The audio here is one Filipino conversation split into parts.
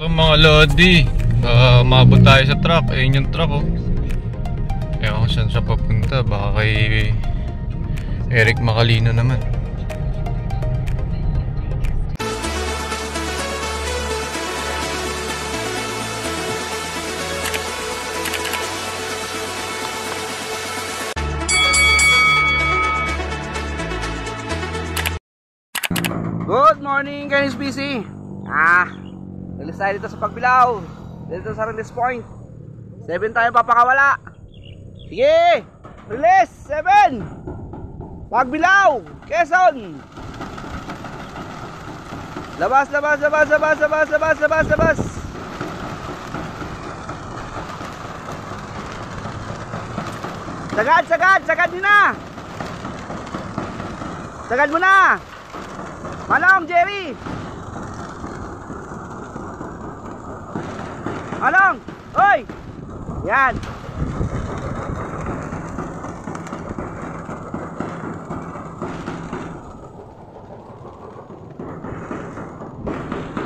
So mga lodi, mabot tayo sa truck. Ayun yung truck oh. Ewan ko saan siya papunta. Baka kay Eric Macalino naman. Good morning guys, busy. Release tayo dito sa Pagbilao. Dito sa release point 7 tayo papakawala. Sige, release 7 Pagbilao, Quezon. Labas, labas, labas, labas, labas, labas, labas, labas. Sagad, sagad, sagad din na. Sagad mo na. Manong, Jerry! Manong! Hoy! Yan!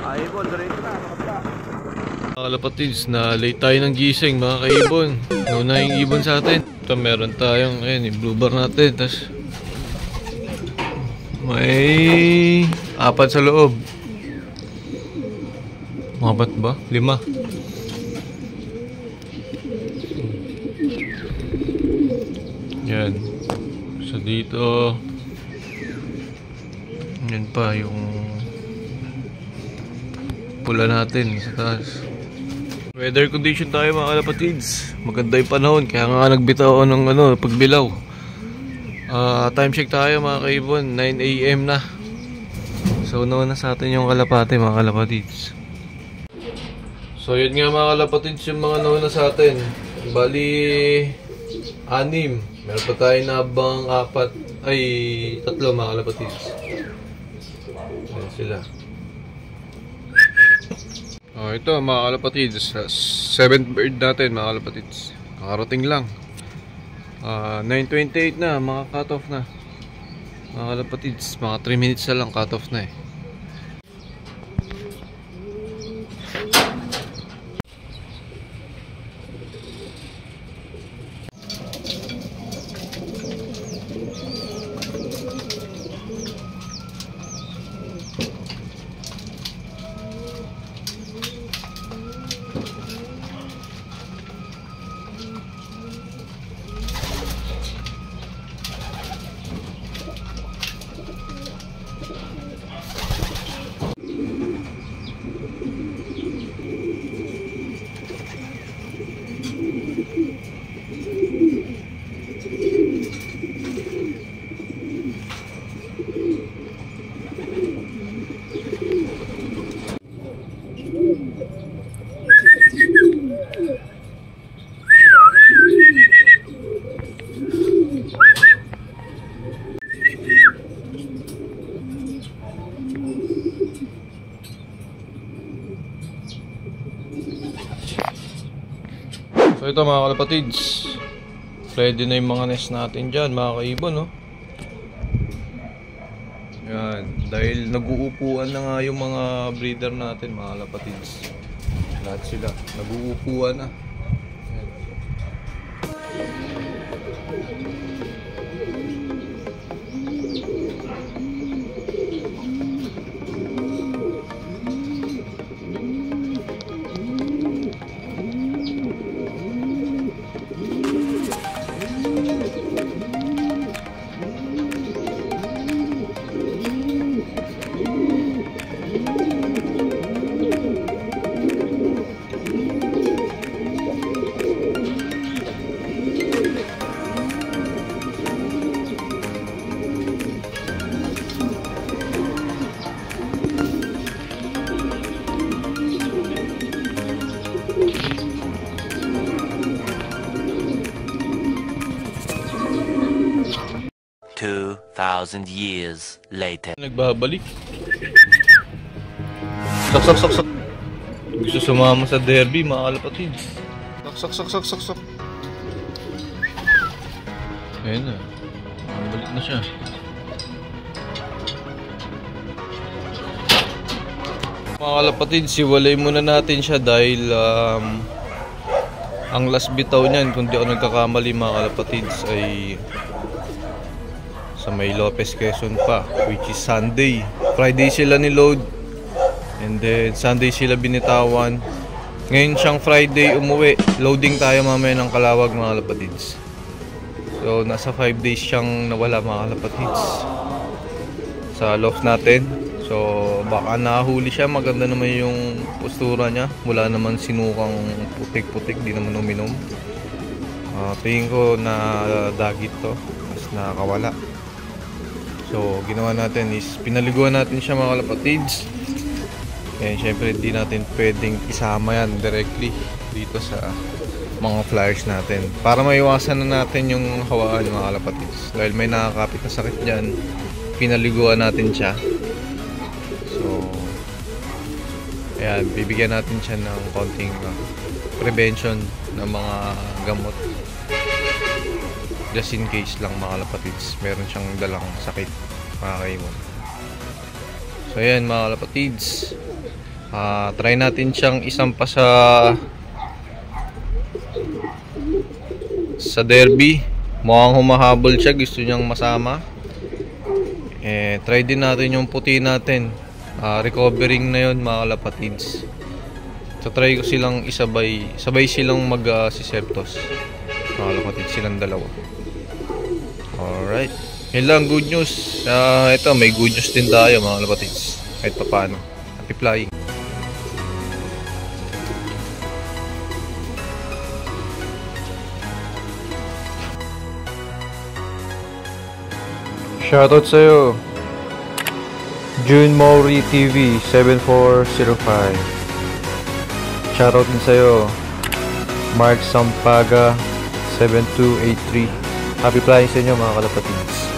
Ay, Ibon, diretso na. Mga kalapatids, na late tayo ng gising mga kaibon. Nauna yung ibon sa atin. Ito meron tayong, ayun, yung blue bar natin. Tapos may 4 sa loob. Mabat ba? 5. Yan. So dito, yan pa yung pula natin sa taas. Weather condition tayo mga kalapatids. Maganda yung panahon, kaya nga nagbitaw ng pagbilaw. Time check tayo mga kaibon, 9 AM na. So una sa atin yung kalapate mga kalapatids. So yun nga mga kalapatids yung mga nauna sa atin. Bali 6. Meron pa tayo na abang 4 ay 3 mga kalapatids. Ayan sila. Ito mga kalapatids, 7th bird natin mga kalapatids. Nakarating lang. 9:28 na, mga cut off na mga kalapatids, mga 3 minutes na lang cut off na eh. So ito mga kalapatids, ready na yung mga nest natin dyan mga kaibon no? Yan, dahil nag-uupuan na nga yung mga breeder natin mga kalapatids. Lahat sila, nag-uupuan na. Yan. 2,000 years later. Nagbabalik. Sak. Gusto sumama sa derby mga kalapatids. Sak. Ayun na. Balik na siya. Mga kalapatid, siwalay muna natin siya dahil ang last bitaw niyan, kung di ako nagkakamali mga kalapatids, ay sa may Lopez Quezon pa, which is Sunday. Friday sila ni-load and then Sunday sila binitawan. Ngayon siyang Friday umuwi. Loading tayo mamaya ng Calawag mga kalapatids. So nasa 5 days siyang nawala mga kalapatids sa loft natin. So baka nahuli siya. Maganda naman yung postura niya. Wala naman sinukang putik-putik. Di naman uminom. Tingin ko na dagit to. Mas nakakawala. So ginawa natin is pinaliguan natin siya mga kalapatids. And syempre di natin pwedeng isama yan directly dito sa mga flyers natin. Para maiwasan na natin yung hawaan mga kalapatids. Dahil may nakakapit na sakit dyan, pinaliguan natin siya. So, ayan, bibigyan natin siya ng konting prevention ng mga gamot. Just in case lang mga kalapatids, meron siyang dalang sakit mga kaimon. So ayan mga kalapatids, try natin siyang isampa sa derby. Mukhang humahabol siya, gusto niyang masama. Try din natin yung puti natin. Recovering na yun mga kalapatids. So try ko silang sabay silang mag-siseptos mga kalapatids, silang dalawa. Alright, yun lang, good news. Ito may good news din tayo mga kalapatids, kahit pa paano. Happy flying. Shoutout sa'yo, June Maury TV 7405. Shoutout din sa'yo, Mark Sampaga 7283. Happy flying sa inyo mga kalapatids.